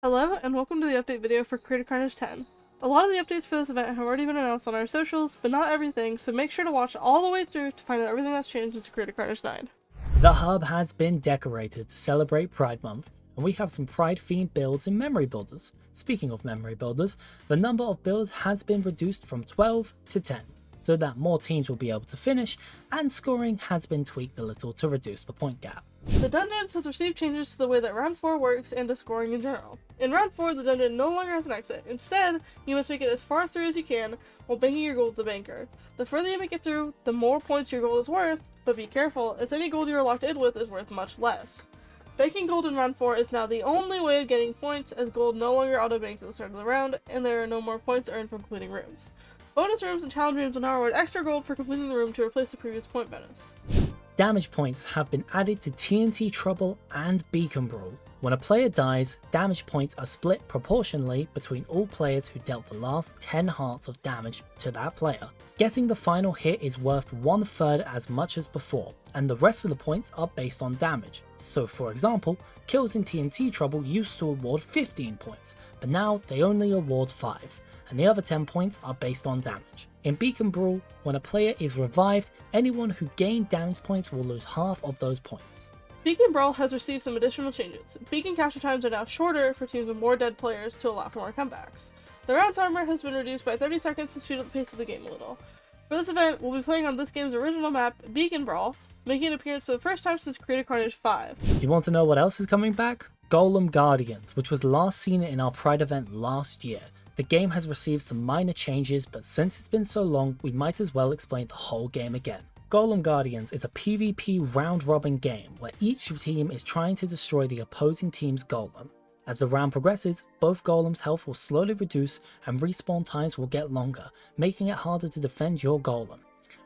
Hello, and welcome to the update video for Creator Carnage 10. A lot of the updates for this event have already been announced on our socials, but not everything, so make sure to watch all the way through to find out everything that's changed into Creator Carnage 9. The hub has been decorated to celebrate Pride Month, and we have some Pride-themed builds in Memory Builders. Speaking of Memory Builders, the number of builds has been reduced from 12 to 10, so that more teams will be able to finish, and scoring has been tweaked a little to reduce the point gap. The dungeons has received changes to the way that Round 4 works and to scoring in general. In Round 4, the dungeon no longer has an exit. Instead, you must make it as far through as you can while banking your gold to the banker. The further you make it through, the more points your gold is worth, but be careful, as any gold you are locked in with is worth much less. Banking gold in Round 4 is now the only way of getting points, as gold no longer auto-banks at the start of the round, and there are no more points earned from completing rooms. Bonus rooms and challenge rooms will now reward extra gold for completing the room to replace the previous point bonus. Damage points have been added to TNT Trouble and Beacon Brawl. When a player dies, damage points are split proportionally between all players who dealt the last 10 hearts of damage to that player. Getting the final hit is worth 1/3 as much as before, and the rest of the points are based on damage. So for example, kills in TNT Trouble used to award 15 points, but now they only award 5. And the other 10 points are based on damage. In Beacon Brawl, when a player is revived, anyone who gained damage points will lose half of those points. Beacon Brawl has received some additional changes. Beacon capture times are now shorter for teams with more dead players to allow for more comebacks. The round timer has been reduced by 30 seconds to speed up the pace of the game a little. For this event, we'll be playing on this game's original map, Beacon Brawl, making an appearance for the first time since Creator Carnage 5. You want to know what else is coming back? Golem Guardians, which was last seen in our Pride event last year. The game has received some minor changes, but since it's been so long, we might as well explain the whole game again. Golem Guardians is a PvP round-robin game where each team is trying to destroy the opposing team's golem. As the round progresses, both golems' health will slowly reduce and respawn times will get longer, making it harder to defend your golem.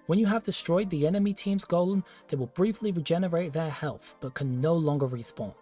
When you have destroyed the enemy team's golem, they will briefly regenerate their health, but can no longer respawn.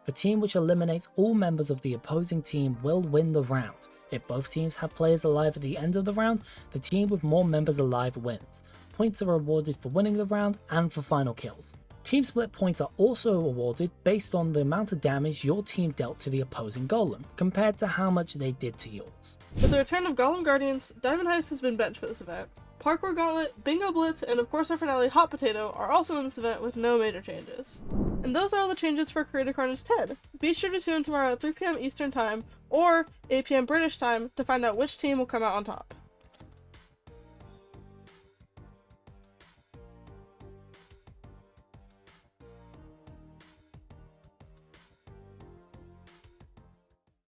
The team which eliminates all members of the opposing team will win the round. If both teams have players alive at the end of the round, the team with more members alive wins. Points are awarded for winning the round and for final kills. Team split points are also awarded based on the amount of damage your team dealt to the opposing golem, compared to how much they did to yours. With the return of Golem Guardians, Diamond Heist has been benched for this event. Parkour Gauntlet, Bingo Blitz, and of course our finale Hot Potato are also in this event with no major changes. And those are all the changes for Creator Carnage 10. Be sure to tune in tomorrow at 3 PM Eastern Time or 8 PM British Time to find out which team will come out on top.